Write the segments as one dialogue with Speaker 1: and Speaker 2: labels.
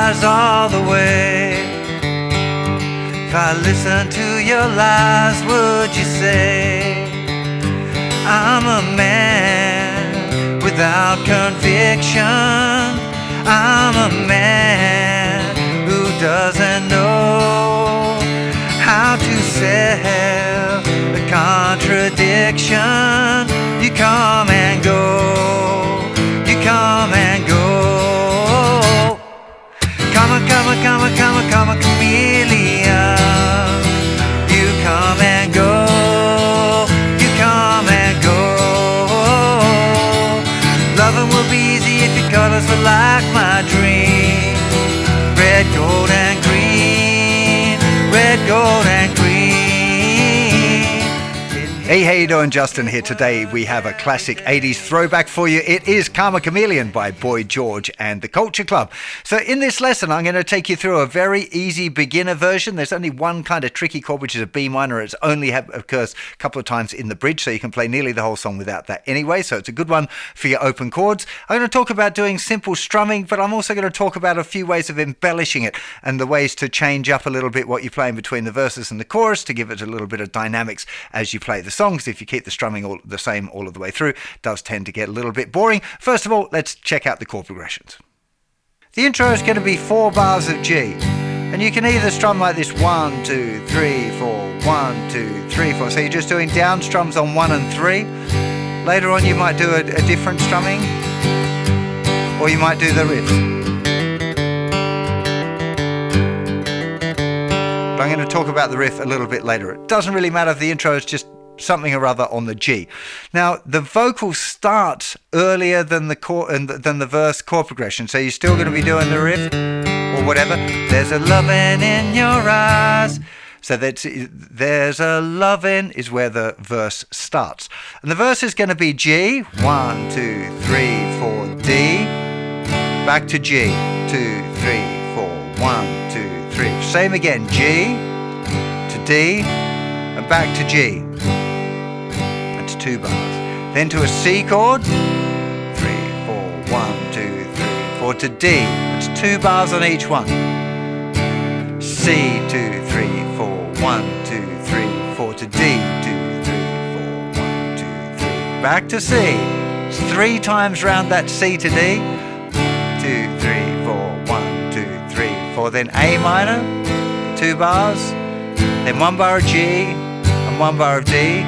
Speaker 1: lies all the way. If I listen to your lies, would you say I'm a man without conviction? I'm a man who doesn't know how to sell a contradiction. You come and go, you come and go. Come a chameleon. You come and go, you come and go. Loving will be easy if your colors are like my dream. Red, gold and green, red, gold and green. Hey, how you doing? Justin here. Today we have a classic 80s throwback for you. It is Karma Chameleon by Boy George and the Culture Club. So in this lesson, I'm going to take you through a very easy beginner version. There's only one kind of tricky chord, which is a B minor. It's only occurs a couple of times in the bridge, so you can play nearly the whole song without that anyway. So it's a good one for your open chords. I'm going to talk about doing simple strumming, but I'm also going to talk about a few ways of embellishing it and the ways to change up a little bit what you're playing between the verses and the chorus to give it a little bit of dynamics as you play the songs. If you keep the strumming all the same all of the way through, it does tend to get a little bit boring. First of all, let's check out the chord progressions. The intro is going to be 4 bars of G, and you can either strum like this: 1, 2, 3, 4, 1, 2, 3, 4. So you're just doing down strums on 1 and 3. Later on you might do a different strumming, or you might do the riff. But I'm going to talk about the riff a little bit later. It doesn't really matter if the intro is just something or other on the G. Now, the vocal starts earlier than the verse chord progression, so you're still going to be doing the riff or whatever. There's a lovin' in your eyes. So there's a lovin' is where the verse starts. And the verse is going to be G, 1, 2, 3, 4, D, back to G, 2, 3, 4, 1, 2, 3. Same again, G to D, and back to G. That's 2 bars. Then to a C chord, 3, 4, 1, 2, 3, 4 to D. That's 2 bars on each one. C, 2, 3, 4, 1, 2, 3, 4 to D, 2, 3, 4, 1, 2, 3. Back to C. It's 3 times round that C to D. 2, 3, 4, 1, 2, 3, 4. Then A minor, 2 bars. Then 1 bar of G and 1 bar of D.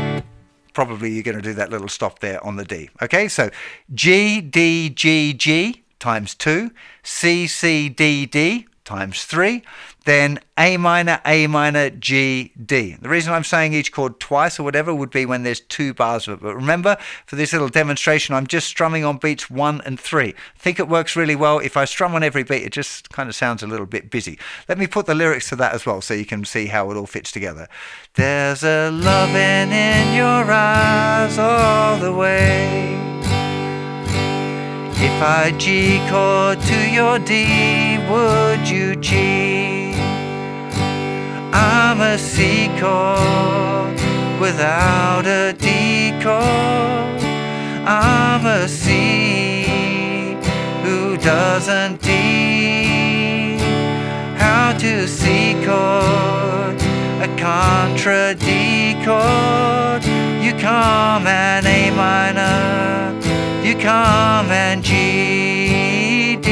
Speaker 1: Probably you're going to do that little stop there on the D. Okay, so G, D, G, G times 2, C, C, D, D times 3, then A minor, G, D. The reason I'm saying each chord twice or whatever would be when there's 2 bars of it. But remember, for this little demonstration, I'm just strumming on beats 1 and 3. I think it works really well. If I strum on every beat, it just kind of sounds a little bit busy. Let me put the lyrics to that as well so you can see how it all fits together. There's a lovin' in your eyes all the way. If I G chord to your D, would you G? I'm a C chord without a D chord. I'm a C who doesn't D. How to C chord a contra D chord. You come and A minor, you come and G, D.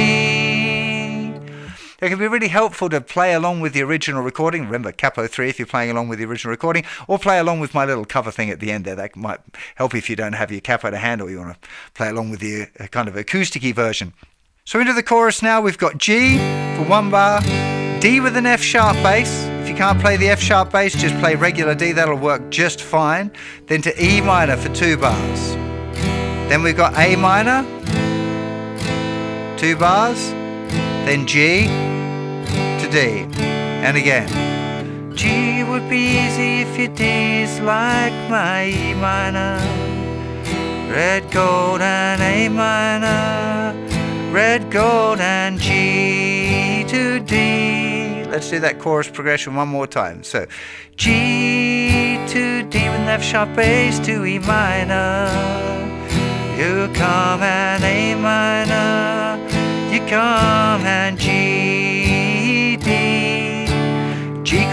Speaker 1: It can be really helpful to play along with the original recording. Remember, capo 3 if you're playing along with the original recording, or play along with my little cover thing at the end there. That might help if you don't have your capo to hand or you want to play along with the kind of acousticy version. So into the chorus now, we've got G for 1 bar, D with an F sharp bass. If you can't play the F sharp bass, just play regular D, that'll work just fine. Then to E minor for 2 bars. Then we've got A minor, 2 bars, then G to D, and again. G would be easy if your D is like my E minor. Red, gold and A minor, red, gold and G to D. Let's do that chorus progression one more time. So G to D with an F sharp bass to E minor. You come and A minor, you come and G.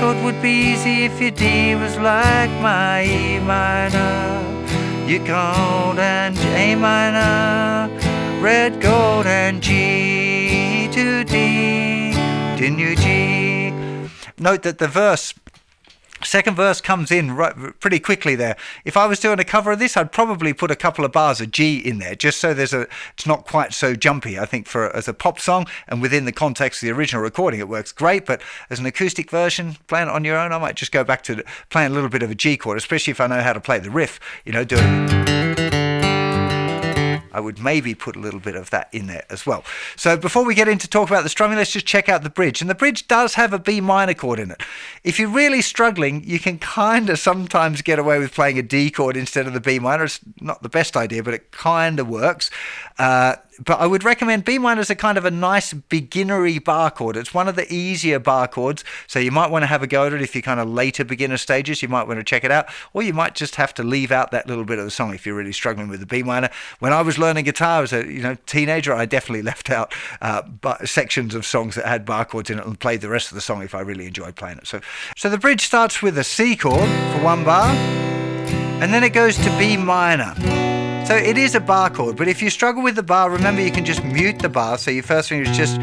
Speaker 1: chord would be easy if your D was like my E minor. You chord and A minor, red, gold and G to D, then you G. Note that the second verse comes in pretty quickly there. If I was doing a cover of this, I'd probably put a couple of bars of G in there, just so it's not quite so jumpy. I think as a pop song and within the context of the original recording, it works great. But as an acoustic version, playing it on your own, I might just go back to playing a little bit of a G chord, especially if I know how to play the riff. I would maybe put a little bit of that in there as well. So before we get into talk about the strumming, let's just check out the bridge. And the bridge does have a B minor chord in it. If you're really struggling, you can kind of sometimes get away with playing a D chord instead of the B minor. It's not the best idea, but it kind of works. But I would recommend B minor as a kind of a nice beginnery bar chord. It's one of the easier bar chords, so you might want to have a go at it if you're kind of later beginner stages. You might want to check it out, or you might just have to leave out that little bit of the song if you're really struggling with the B minor. When I was learning guitar as a teenager, I definitely left out sections of songs that had bar chords in it and played the rest of the song if I really enjoyed playing it. So the bridge starts with a C chord for one bar, and then it goes to B minor. So it is a bar chord, but if you struggle with the bar, remember you can just mute the bar. So your first finger is just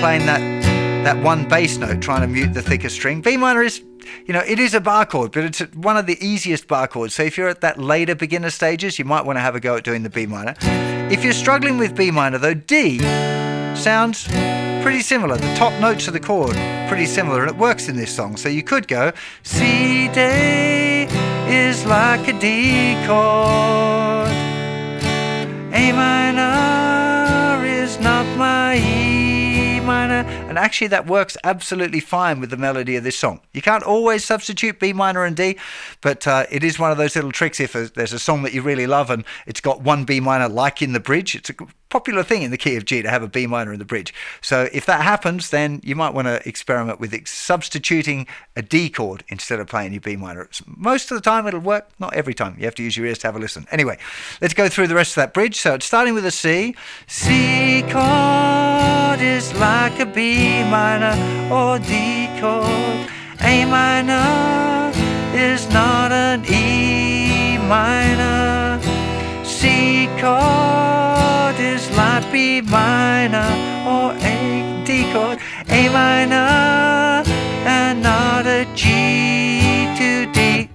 Speaker 1: playing that one bass note, trying to mute the thicker string. B minor is, it is a bar chord, but it's one of the easiest bar chords. So if you're at that later beginner stages, you might want to have a go at doing the B minor. If you're struggling with B minor though, D sounds pretty similar. The top notes of the chord, pretty similar, and it works in this song. So you could go, C D is like a D chord. A minor is not my E minor. And actually that works absolutely fine with the melody of this song. You can't always substitute B minor and D, but it is one of those little tricks. If there's a song that you really love and it's got one B minor like in the bridge, it's a popular thing in the key of G to have a B minor in the bridge. So if that happens, then you might want to experiment with substituting a D chord instead of playing your B minor. Most of the time it'll work, not every time. You have to use your ears to have a listen. Anyway, let's go through the rest of that bridge. So it's starting with a C. C chord is like a B minor or D chord. A minor is not an E minor. C chord is like B minor or a D chord. A minor and not a G to D.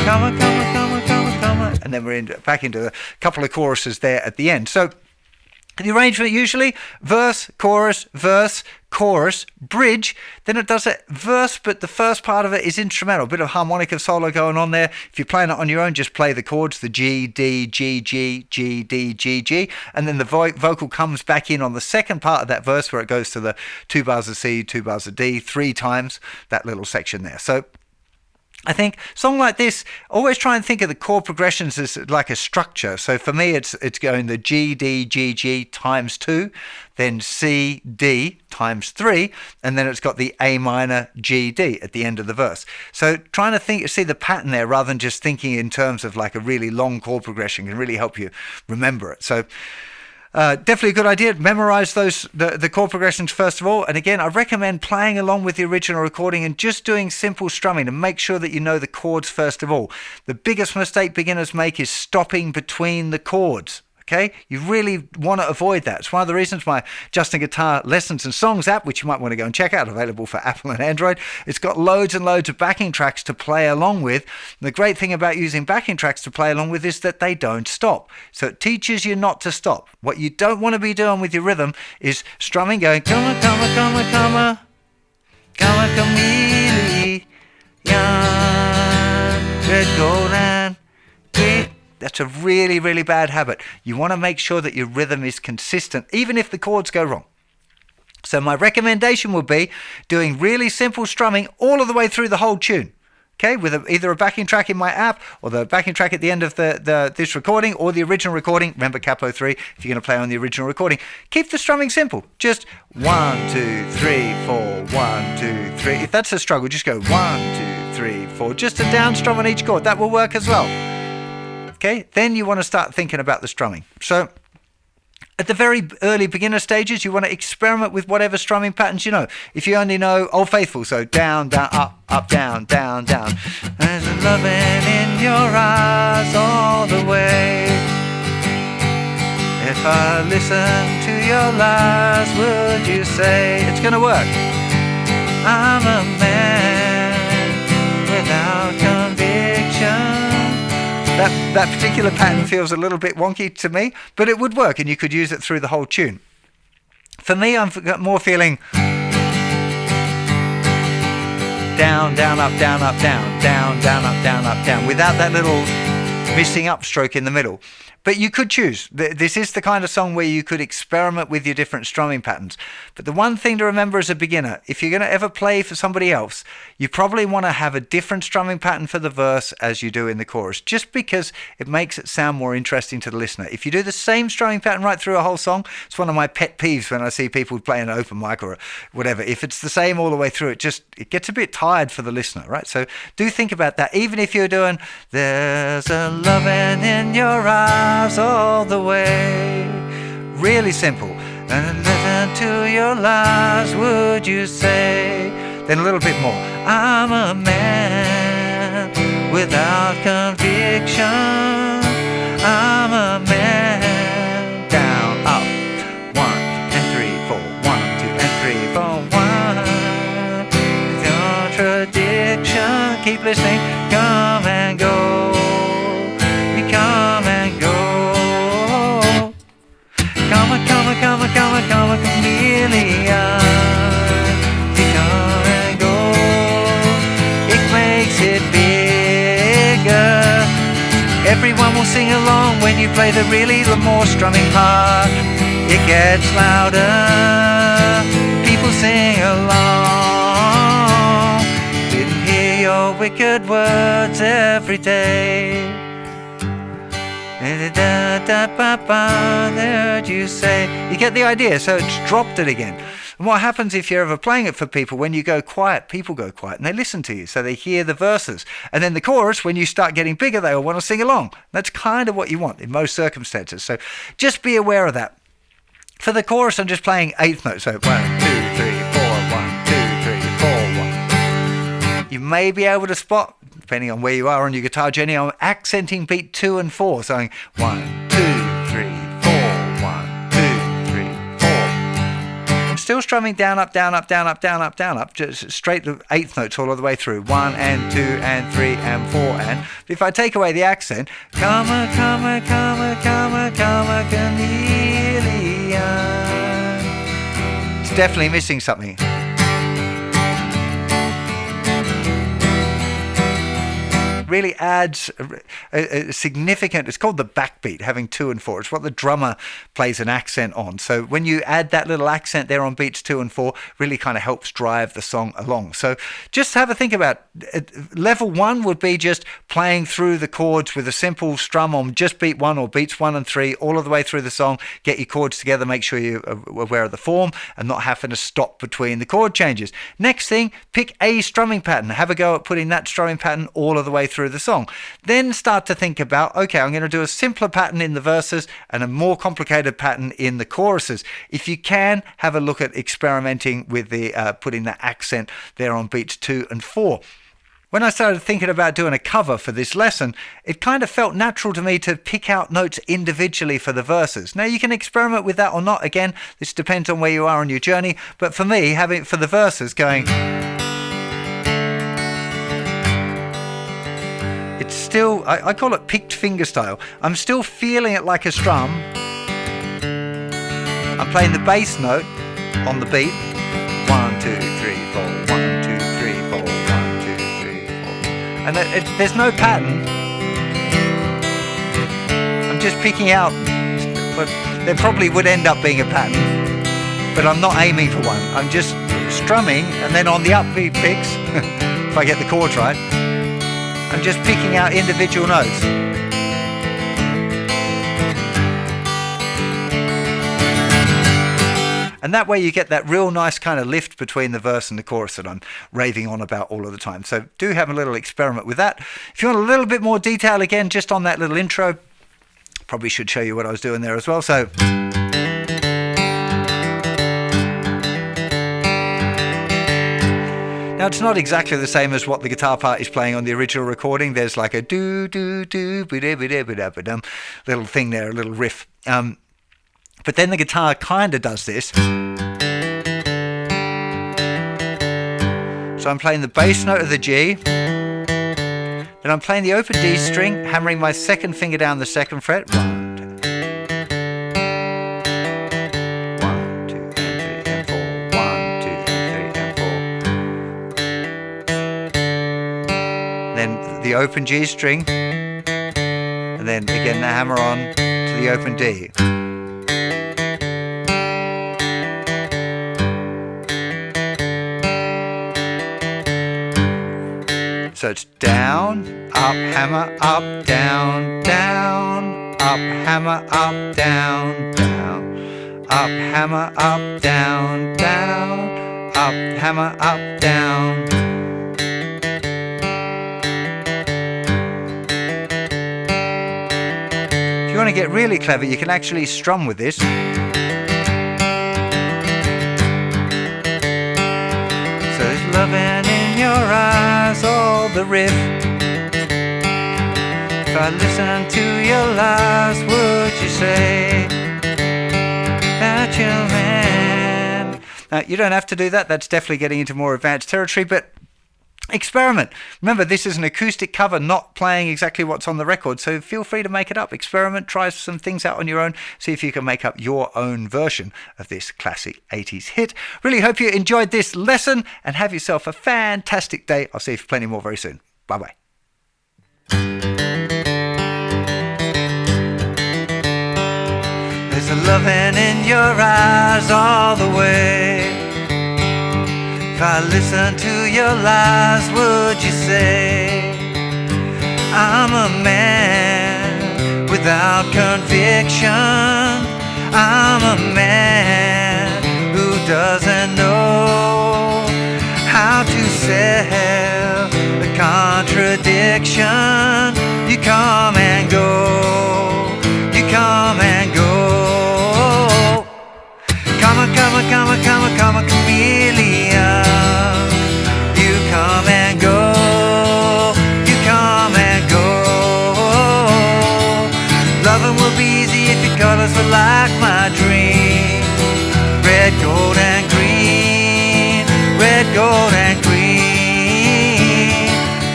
Speaker 1: Come on. And then we're back into a couple of choruses there at the end. So the arrangement usually verse, chorus, bridge, then it does a verse, but the first part of it is instrumental, a bit of harmonica solo going on there. If you're playing it on your own, just play the chords, the G, D, G, G, G, D, G, G, and then the vocal comes back in on the second part of that verse where it goes to the 2 bars of C, 2 bars of D, 3 times, that little section there. So I think a song like this, always try and think of the chord progressions as like a structure. So for me, it's going the G, D, G, G times 2, then C, D times 3, and then it's got the A minor, G, D at the end of the verse. So trying to see the pattern there rather than just thinking in terms of like a really long chord progression can really help you remember it. So definitely a good idea. Memorize the chord progressions first of all. And again, I recommend playing along with the original recording and just doing simple strumming to make sure that you know the chords first of all. The biggest mistake beginners make is stopping between the chords. Okay, you really want to avoid that. It's one of the reasons my Justin Guitar Lessons and Songs app, which you might want to go and check out, available for Apple and Android. It's got loads and loads of backing tracks to play along with. And the great thing about using backing tracks to play along with is that they don't stop. So it teaches you not to stop. What you don't want to be doing with your rhythm is strumming, going comma, comma, comma, comma, comma, chameleon, red, gold, and green. That's a really, really bad habit. You want to make sure that your rhythm is consistent, even if the chords go wrong. So my recommendation would be doing really simple strumming all of the way through the whole tune. Okay, with either a backing track in my app or the backing track at the end of this recording or the original recording. Remember Capo 3 if you're going to play on the original recording. Keep the strumming simple. Just 1, 2, 3, 4, 1, 2, 3. If that's a struggle, just go 1, 2, 3, 4. Just a down strum on each chord. That will work as well. Okay, then you want to start thinking about the strumming. So At the very early beginner stages, you want to experiment with whatever strumming patterns you know. If you only know Old Faithful, so down, down, up, down, down, down. There's a loving in your eyes all the way. If I listen to your lies, would you say it's going to work? I'm a man without conviction. That particular pattern feels a little bit wonky to me, but it would work and you could use it through the whole tune. For me, I'm more feeling down, down, up, down, up, down, down, down, up, down, up, down, without that little missing up stroke in the middle. But you could choose. This is the kind of song where you could experiment with your different strumming patterns. But the one thing to remember as a beginner, if you're going to ever play for somebody else, you probably want to have a different strumming pattern for the verse as you do in the chorus, just because it makes it sound more interesting to the listener. If you do the same strumming pattern right through a whole song, it's one of my pet peeves when I see people playing an open mic or whatever. If it's the same all the way through, it gets a bit tired for the listener, right? So do think about that. Even if you're doing, there's a loving in your eyes all the way. Really simple. And listen to your lies, would you say? Then a little bit more. I'm a man without conviction. I'm a man. Down, up. 1 and 3, 4. 1, 2 and 3, 4. 1. Contradiction. Keep listening. Come and go. We come and go. Come a chameleon. We come and go. It makes it bigger. Everyone will sing along when you play the more strumming part. It gets louder. People sing along. Didn't hear your wicked words every day. Heard you say. You get the idea, so it's dropped it again. And what happens if you're ever playing it for people, when you go quiet, people go quiet and they listen to you, so they hear the verses. And then the chorus, when you start getting bigger, they all want to sing along. That's kind of what you want in most circumstances. So just be aware of that. For the chorus, I'm just playing eighth notes. So 1, 2, 3, 4, 1, 2, 3, 4, 1. You may be able to spot, depending on where you are on your guitar journey, I'm accenting beat 2 and 4, saying 1, 2, 3, 4, 1, 2, 3, 4. I'm still strumming down, up, down, up, down, up, down, up, down, up, just straight the eighth notes all the way through. 1 and 2 and 3 and 4 and. If I take away the accent, come a chameleon. It's definitely missing something. Really adds a significant, it's called the backbeat, having 2 and 4. It's what the drummer plays an accent on. So when you add that little accent there on beats 2 and 4, really kind of helps drive the song along. So just have a think about level 1 would be just playing through the chords with a simple strum on just beat 1 or beats 1 and 3 all of the way through the song. Get your chords together, make sure you're aware of the form and not having to stop between the chord changes. Next thing, pick a strumming pattern. Have a go at putting that strumming pattern all of the way through the song. Then start to think about, okay, I'm going to do a simpler pattern in the verses and a more complicated pattern in the choruses. If you can, have a look at experimenting with the putting that accent there on beats 2 and 4. When I started thinking about doing a cover for this lesson, it kind of felt natural to me to pick out notes individually for the verses. Now, you can experiment with that or not. Again, this depends on where you are on your journey. But for me, having for the verses going, it's still, I call it picked finger style. I'm still feeling it like a strum. I'm playing the bass note on the beat. 1, 2, 3, 4. 1, 2, 3, 4. 1, 2, 3, 4. And there's no pattern. I'm just picking out, but there probably would end up being a pattern. But I'm not aiming for one. I'm just strumming, and then on the upbeat picks, if I get the chords right, I'm just picking out individual notes. And that way you get that real nice kind of lift between the verse and the chorus that I'm raving on about all of the time. So do have a little experiment with that. If you want a little bit more detail, again, just on that little intro, probably should show you what I was doing there as well. So Now, it's not exactly the same as what the guitar part is playing on the original recording. There's like a do-do-do, ba-da-ba-da-ba-da-ba-dum little thing there, a little riff. But then the guitar kind of does this. So I'm playing the bass note of the G. Then I'm playing the open D string, hammering my second finger down the second fret. 1, 2. 1, 2, and 3, and 4. 1, 2, and 3, and 4. Then the open G string. And then again the hammer on to the open D. So it's down, up, hammer, up, down, down, up, hammer, up, down, down, up, hammer, up, down, down, up, hammer, up, down. If you want to get really clever, you can actually strum with this. So there's loving in your eyes, all the riff. If I listen to your lies, would you say that you're man? Now, you don't have to do that. That's definitely getting into more advanced territory, but experiment. Remember, this is an acoustic cover, not playing exactly what's on the record, so feel free to make it up. Experiment, try some things out on your own, see if you can make up your own version of this classic 80s hit. Really hope you enjoyed this lesson and have yourself a fantastic day. I'll see you for plenty more very soon. Bye-bye. There's a loving in your eyes all the way. If I listen to your lies, would you say I'm a man without conviction? I'm a man who doesn't know how to sell a contradiction. You come and go, you come and go. Come on, come on, come on, come on, come on, chameleon. You come and go, you come and go. Loving will be easy if your colors are like my dream. Red, gold, and green. Red, gold, and green.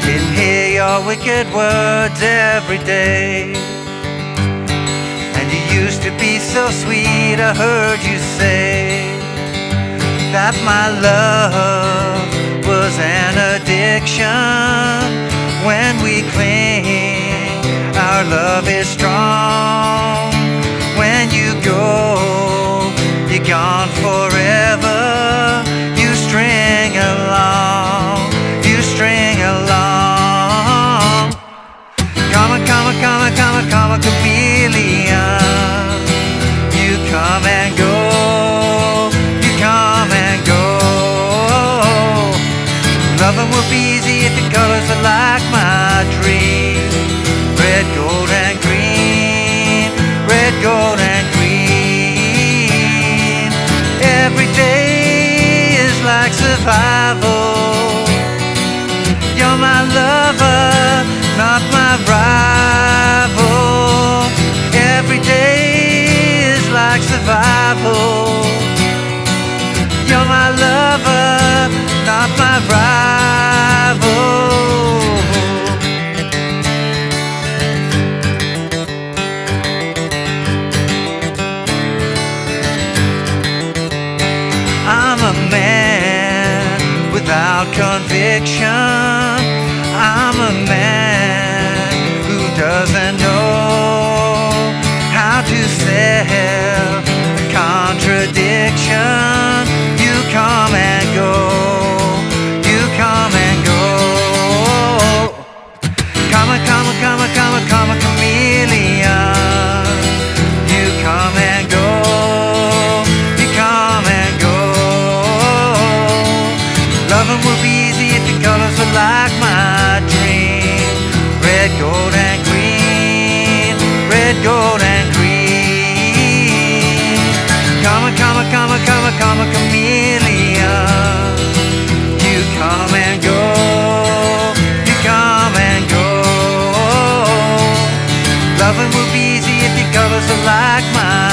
Speaker 1: Can hear your wicked words every day. Used to be so sweet, I heard you say that my love was an addiction. When we cling, our love is strong. When you go, you're gone forever. You string along, you string along. Come on, come on, come on, come on, come on, chameleon. You come and go, you come and go. Loving will be easy if your colors are like my dream. Red, gold, and green. Red, gold, and green. Every day is like survival. You're my lover, not my rival. Every day is like survival. You're my lover, not my rival. I'm a man without conviction. I'm a man who doesn't know how to sell a contradiction. You come and go, you come and go. Come on, come on, come on, come on, come on, chameleon. You come and go, you come and go. Loving will be easy if your colors are like my dream. Red, gold, and green. Red, gold, and green. Come on, come on, come on, come on, come on, chameleon. You come and
Speaker 2: if your colors are like mine.